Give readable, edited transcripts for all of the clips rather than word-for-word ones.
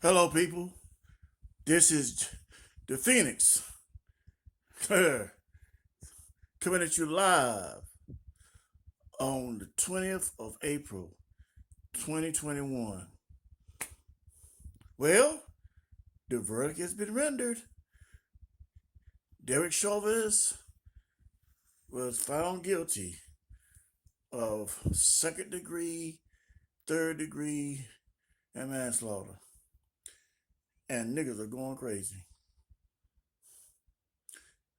Hello, people. This is the Phoenix coming at you live on the 20th of April, 2021. Well, the verdict has been rendered. Derek Chauvin was found guilty of second degree, third degree, and manslaughter. And niggas are going crazy.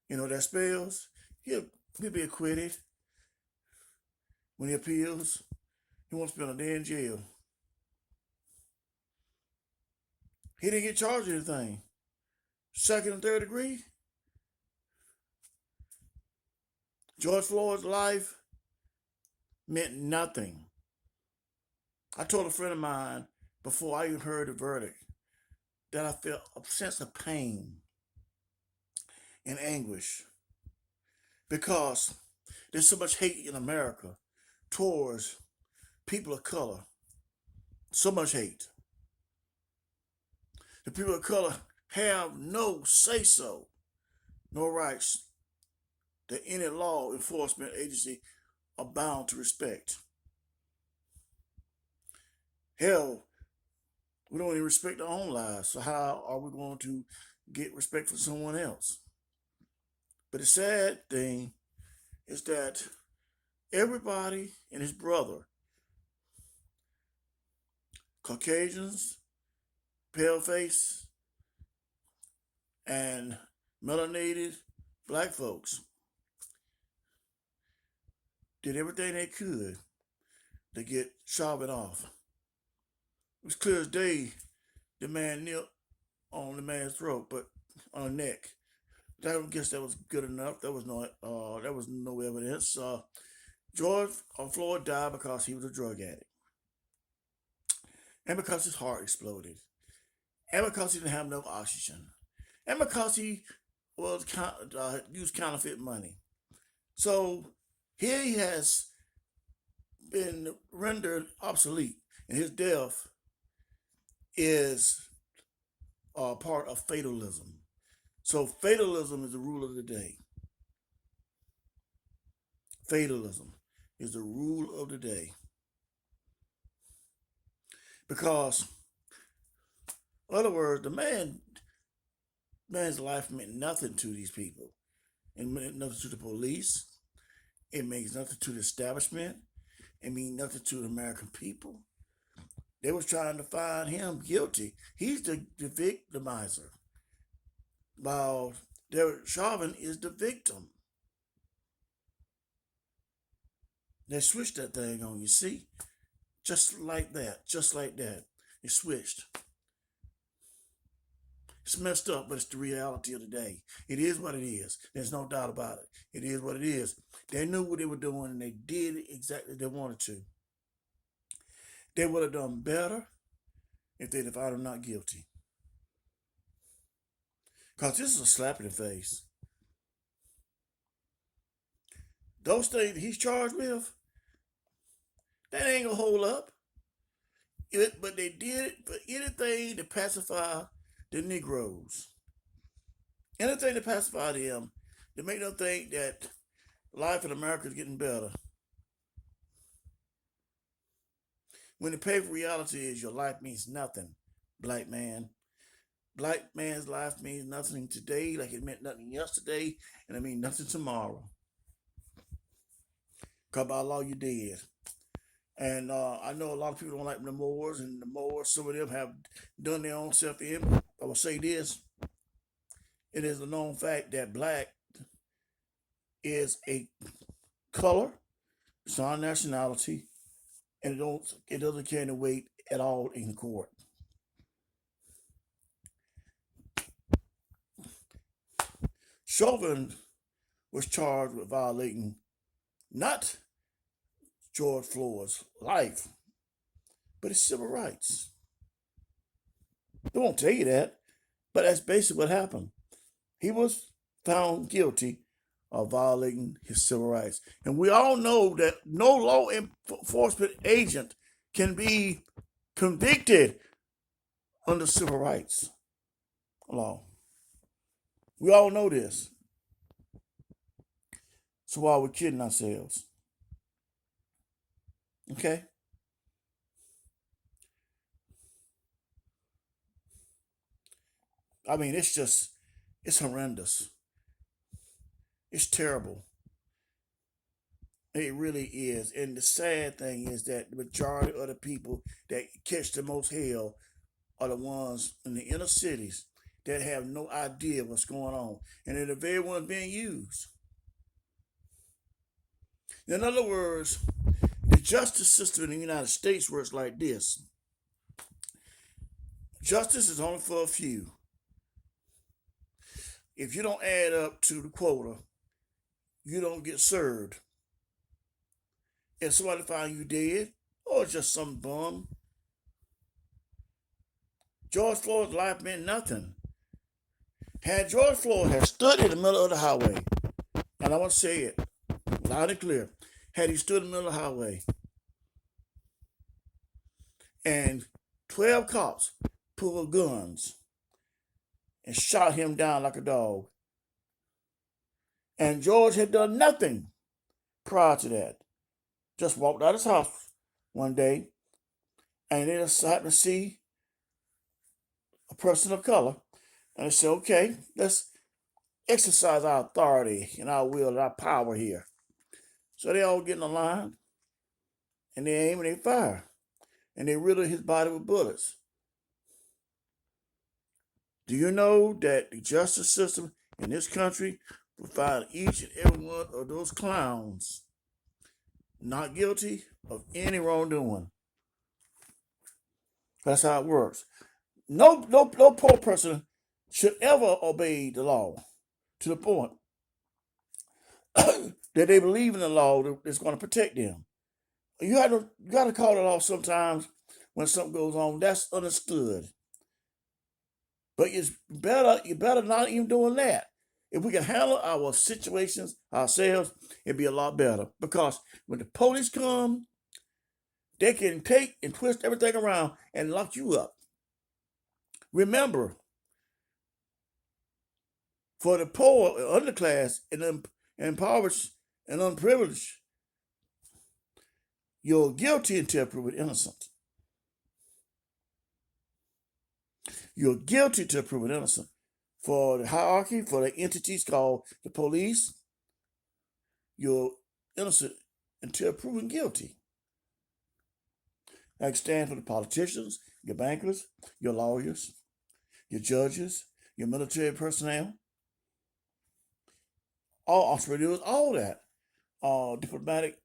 You know what that spells? He'll be acquitted when he appeals. He won't spend a day in jail. He didn't get charged with anything. Second and third degree. George Floyd's life meant nothing. I told a friend of mine before I even heard the verdict that I felt a sense of pain and anguish because there's so much hate in America towards people of color. So much hate. The people of color have no say so, no rights that any law enforcement agency are bound to respect. Hell, we don't even respect our own lives, so how are we going to get respect for someone else? But the sad thing is that everybody and his brother, Caucasians, pale face, and melanated black folks, did everything they could to get Chauvin off. It was clear as day the man knelt on the man's throat, but on the neck. I guess that was good enough. There was no evidence. George Floyd died because he was a drug addict, and because his heart exploded, and because he didn't have enough oxygen, and because he used counterfeit money. So here he has been rendered obsolete, and his death is part of fatalism. So fatalism is the rule of the day. Fatalism is the rule of the day. Because, in other words, man's life meant nothing to these people. It meant nothing to the police. It means nothing to the establishment. It means nothing to the American people. They was trying to find him guilty. He's the victimizer. While Derek Chauvin is the victim. They switched that thing on, you see? Just like that. Just like that. It switched. It's messed up, but it's the reality of the day. It is what it is. There's no doubt about it. It is what it is. They knew what they were doing and they did exactly what they wanted to. They would have done better if they'd have found him not guilty. Because this is a slap in the face. Those things that he's charged with, that ain't gonna hold up. But they did it for anything to pacify the Negroes. Anything to pacify them, to make them think that life in America is getting better. When the paper reality is your life means nothing, black man. Black man's life means nothing today, like it meant nothing yesterday, and it means nothing tomorrow. Because by law, you dead. And I know a lot of people don't like the Moors, and the Moors, some of them have done their own self in. I will say this: it is a known fact that black is a color, it's not a nationality, and it doesn't carry weight at all in court. Chauvin was charged with violating not George Floyd's life, but his civil rights. They won't tell you that, but that's basically what happened. He was found guilty of violating his civil rights. And we all know that no law enforcement agent can be convicted under civil rights law. We all know this. So why are we kidding ourselves? Okay? I mean, it's horrendous. It's terrible. It really is. And the sad thing is that the majority of the people that catch the most hell are the ones in the inner cities that have no idea what's going on. And they're the very ones being used. In other words, the justice system in the United States works like this. Justice is only for a few. If you don't add up to the quota, you don't get served. If somebody find you dead, or just some bum, George Floyd's life meant nothing. Had George Floyd had stood in the middle of the highway, and I want to say it loud and clear, had he stood in the middle of the highway and 12 cops pulled guns and shot him down like a dog, and George had done nothing prior to that, just walked out of his house one day, and they decided to see a person of color, and they said, okay, let's exercise our authority and our will and our power here. So they all get in a line, and they aim and they fire, and they riddle his body with bullets. Do you know that the justice system in this country will find each and every one of those clowns not guilty of any wrongdoing? That's how it works. No poor person should ever obey the law to the point that they believe in the law that's going to protect them. You got to call the law sometimes when something goes on. That's understood. But you better not even doing that. If we can handle our situations ourselves, it'd be a lot better. Because when the police come, they can take and twist everything around and lock you up. Remember, for the poor, underclass, and the impoverished and unprivileged, you're guilty until proven innocent. You're guilty until proven innocent. For the hierarchy, for the entities called the police, you're innocent until proven guilty. I stand for the politicians, your bankers, your lawyers, your judges, your military personnel, all entrepreneurs, all that. Diplomatic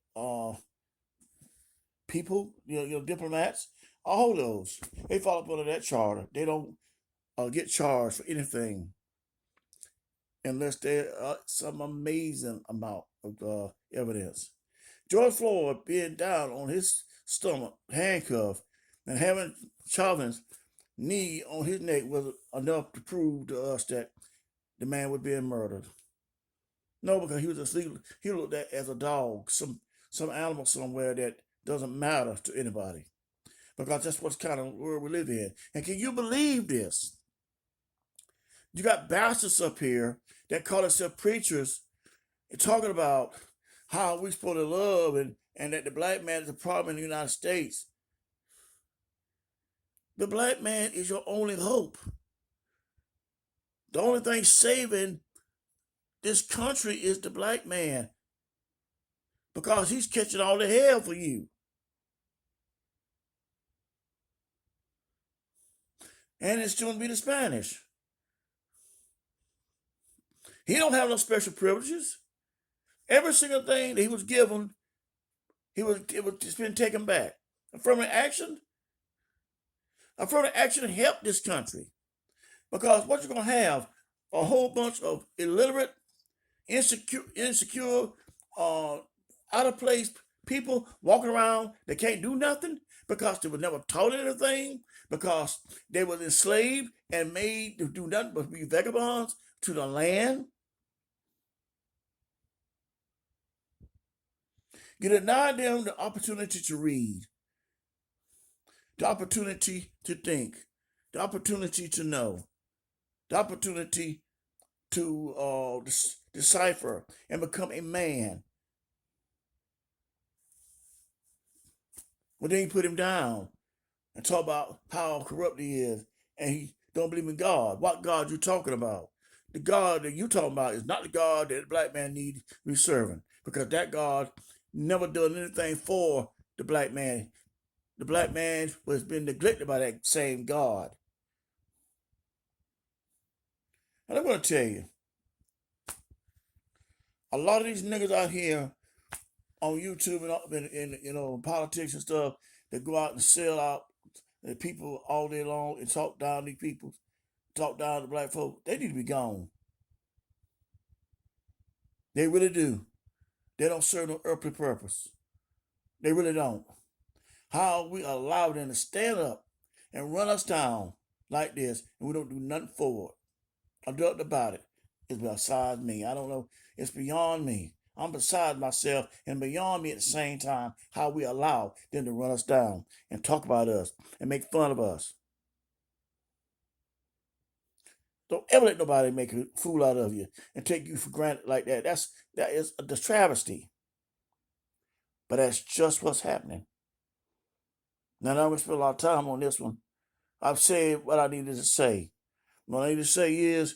people, diplomats, all those. They fall up under that charter. They don't get charged for anything unless there some amazing amount of evidence. George Floyd being down on his stomach, handcuffed, and having Chauvin's knee on his neck was enough to prove to us that the man was being murdered. No, because he was asleep. He looked at as a dog, some animal somewhere that doesn't matter to anybody. Because that's what kind of world we live in. And can you believe this? You got bastards up here that call themselves preachers and talking about how we're supposed to love and that the black man is a problem in the United States. The black man is your only hope. The only thing saving this country is the black man because he's catching all the hell for you. And it's going to be the Spanish. He don't have no special privileges. Every single thing that he was given, it's been taken back. Affirmative action helped this country because what you're going to have a whole bunch of illiterate, insecure, out of place people walking around that can't do nothing because they were never taught anything, because they were enslaved and made to do nothing but be vagabonds to the land. You deny them the opportunity to read, the opportunity to think, the opportunity to know, the opportunity to decipher and become a man. Well, then you put him down and talk about how corrupt he is, and he don't believe in God. What God you talking about? The God that you talking about is not the God that the black man needs to be serving, because that God never done anything for the black man. The black man was been neglected by that same God. And I'm gonna tell you, a lot of these niggas out here on YouTube and politics and stuff that go out and sell out the people all day long and talk down these people, talk down to black folk, they need to be gone. They really do. They don't serve no earthly purpose. They really don't. How we allow them to stand up and run us down like this and we don't do nothing for it. I'm nothing about it. It's beside me. I don't know. It's beyond me. I'm beside myself and beyond me at the same time how we allow them to run us down and talk about us and make fun of us. Don't ever let nobody make a fool out of you and take you for granted like that. That is a travesty. But that's just what's happening. Now I'm gonna spend a lot of time on this one. I've said what I needed to say. What I need to say is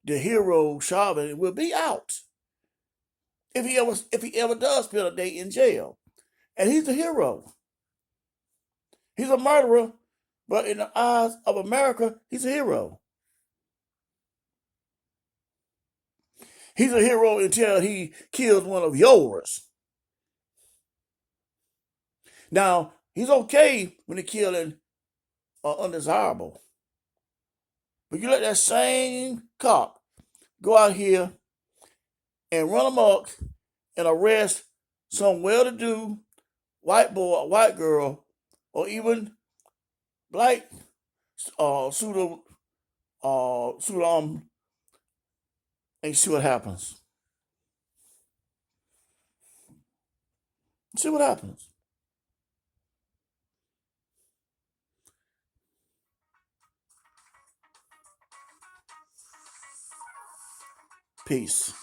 the hero Chauvin will be out if he ever does spend a day in jail. And he's a hero. He's a murderer, but in the eyes of America, he's a hero. He's a hero until he kills one of yours. Now, he's okay when he killing undesirable. But you let that same cop go out here and run amok and arrest some well-to-do white boy, white girl, or even black pseudo and see what happens. See what happens. Peace.